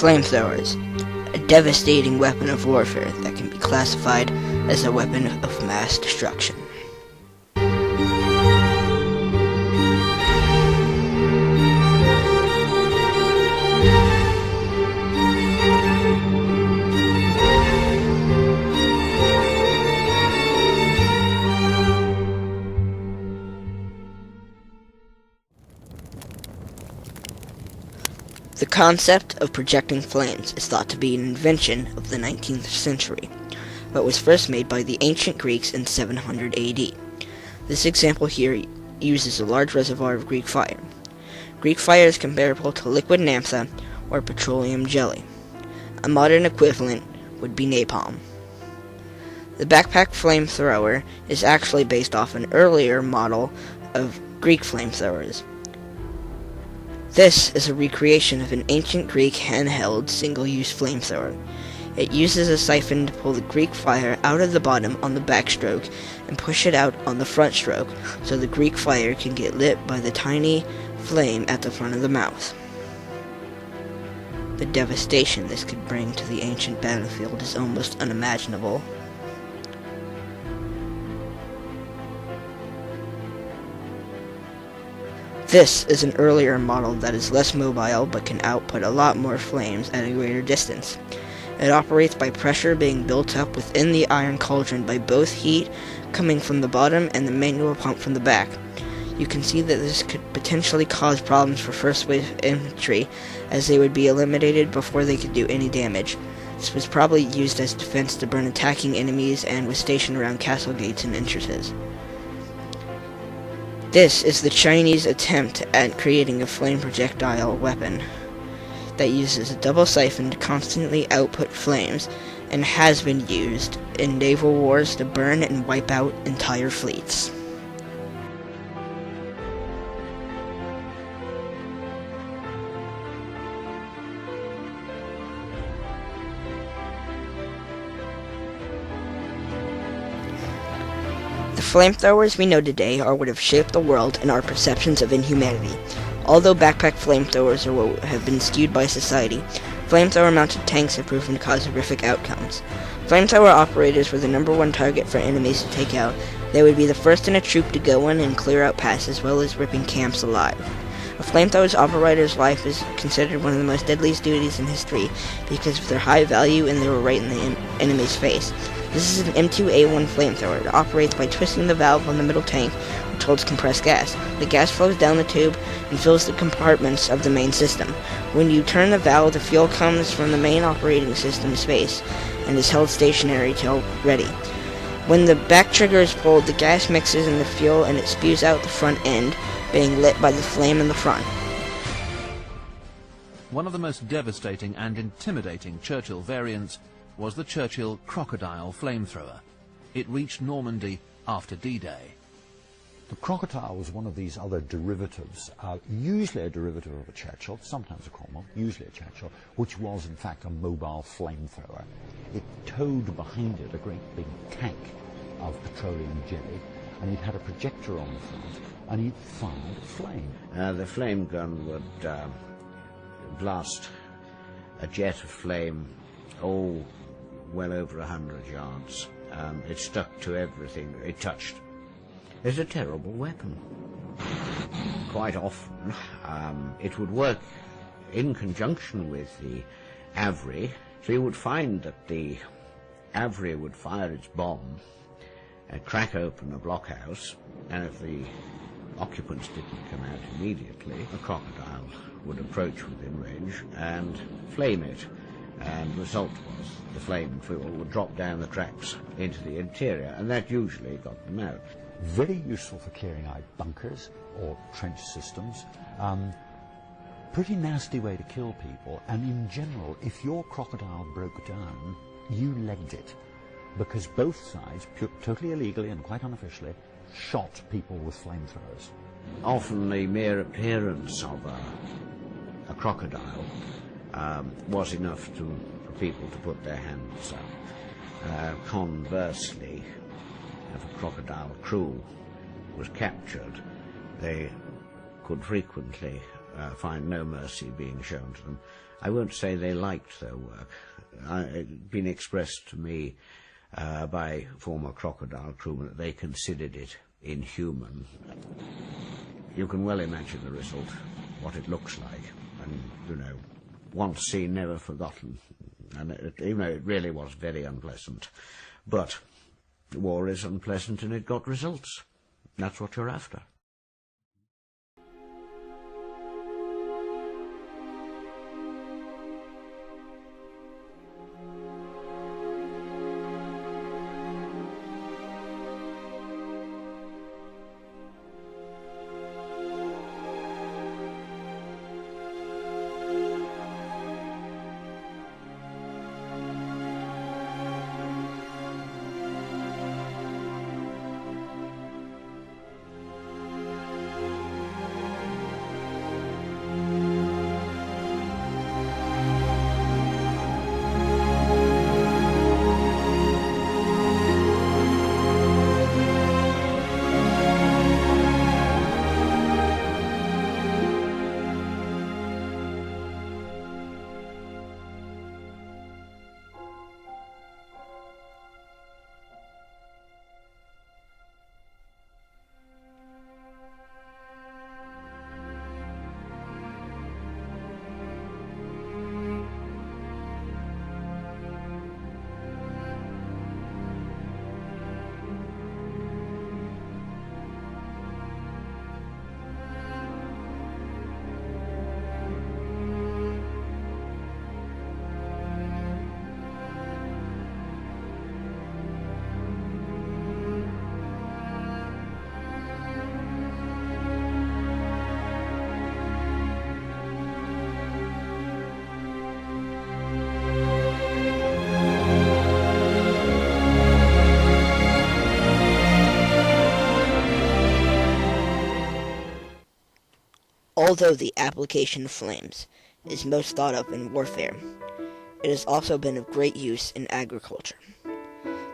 Flamethrowers, a devastating weapon of warfare that can be classified as a weapon of mass destruction. The concept of projecting flames is thought to be an invention of the 19th century, but was first made by the ancient Greeks in 700 AD. This example here uses a large reservoir of Greek fire. Greek fire is comparable to liquid naphtha or petroleum jelly. A modern equivalent would be napalm. The backpack flamethrower is actually based off an earlier model of Greek flamethrowers. This is a recreation of an ancient Greek handheld single-use flamethrower. It uses a siphon to pull the Greek fire out of the bottom on the backstroke and push it out on the front stroke so the Greek fire can get lit by the tiny flame at the front of the mouth. The devastation this could bring to the ancient battlefield is almost unimaginable. This is an earlier model that is less mobile but can output a lot more flames at a greater distance. It operates by pressure being built up within the iron cauldron by both heat coming from the bottom and the manual pump from the back. You can see that this could potentially cause problems for first wave infantry, as they would be eliminated before they could do any damage. This was probably used as defense to burn attacking enemies and was stationed around castle gates and entrances. This is the Chinese attempt at creating a flame projectile weapon that uses a double siphon to constantly output flames and has been used in naval wars to burn and wipe out entire fleets. The flamethrowers we know today are what have shaped the world and our perceptions of inhumanity. Although backpack flamethrowers are what have been skewed by society, flamethrower-mounted tanks have proven to cause horrific outcomes. Flamethrower operators were the #1 target for enemies to take out. They would be the first in a troop to go in and clear out paths, as well as ripping camps alive. A flamethrower's operator's life is considered one of the most deadliest duties in history because of their high value and they were right in the enemy's face. This is an M2A1 flamethrower. It operates by twisting the valve on the middle tank, which holds compressed gas. The gas flows down the tube and fills the compartments of the main system. When you turn the valve, the fuel comes from the main operating system space and is held stationary till ready. When the back trigger is pulled, the gas mixes in the fuel and it spews out the front end, being lit by the flame in the front. One of the most devastating and intimidating Churchill variants was the Churchill Crocodile flamethrower. It reached Normandy after D-Day. The Crocodile was one of these other derivatives, usually a derivative of a Churchill, sometimes a Cromwell, usually a Churchill, which was in fact a mobile flamethrower. It towed behind it a great big tank of petroleum jelly, and it had a projector on the front, and it fired flame. The flame gun would blast a jet of flame, well over 100 yards. It stuck to everything it touched. It's a terrible weapon. Quite often it would work in conjunction with the AVRI. So you would find that the AVRI would fire its bomb and crack open a blockhouse, and if the occupants didn't come out immediately, a crocodile would approach within range and flame it. And the result was the flame fuel would drop down the tracks into the interior, and that usually got them out. Very useful for clearing out bunkers or trench systems. Pretty nasty way to kill people, and in general, if your crocodile broke down, you legged it, because both sides, totally illegally and quite unofficially, shot people with flamethrowers. Often the mere appearance of a crocodile was enough for people to put their hands up. Conversely, if a crocodile crew was captured, they could frequently find no mercy being shown to them, I won't say they liked their work. It's been expressed to me by former crocodile crewmen that they considered it inhuman. You can well imagine the result, what it looks like, and, once seen, never forgotten. And even though it really was very unpleasant. But war is unpleasant and it got results. That's what you're after. Although the application of flames is most thought of in warfare, it has also been of great use in agriculture.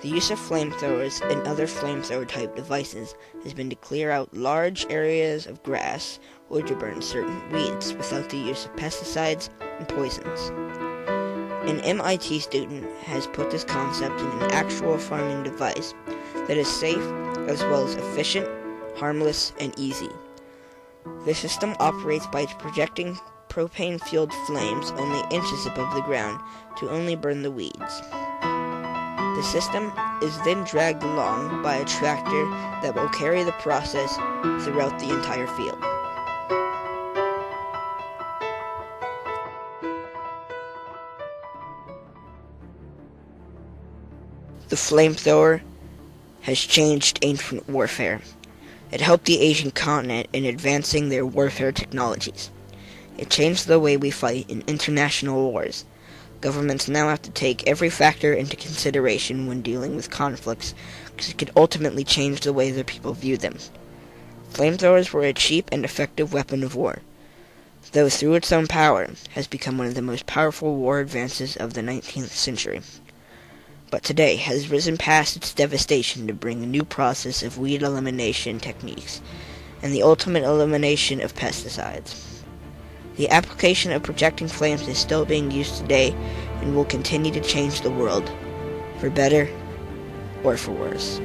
The use of flamethrowers and other flamethrower-type devices has been to clear out large areas of grass or to burn certain weeds without the use of pesticides and poisons. An MIT student has put this concept in an actual farming device that is safe as well as efficient, harmless, and easy. The system operates by projecting propane-fueled flames only inches above the ground to only burn the weeds. The system is then dragged along by a tractor that will carry the process throughout the entire field. The flamethrower has changed ancient warfare. It helped the Asian continent in advancing their warfare technologies. It changed the way we fight in international wars. Governments now have to take every factor into consideration when dealing with conflicts, because it could ultimately change the way their people view them. Flamethrowers were a cheap and effective weapon of war, though through its own power has become one of the most powerful war advances of the 19th century. But today has risen past its devastation to bring a new process of weed elimination techniques and the ultimate elimination of pesticides. The application of projecting flames is still being used today and will continue to change the world, for better or for worse.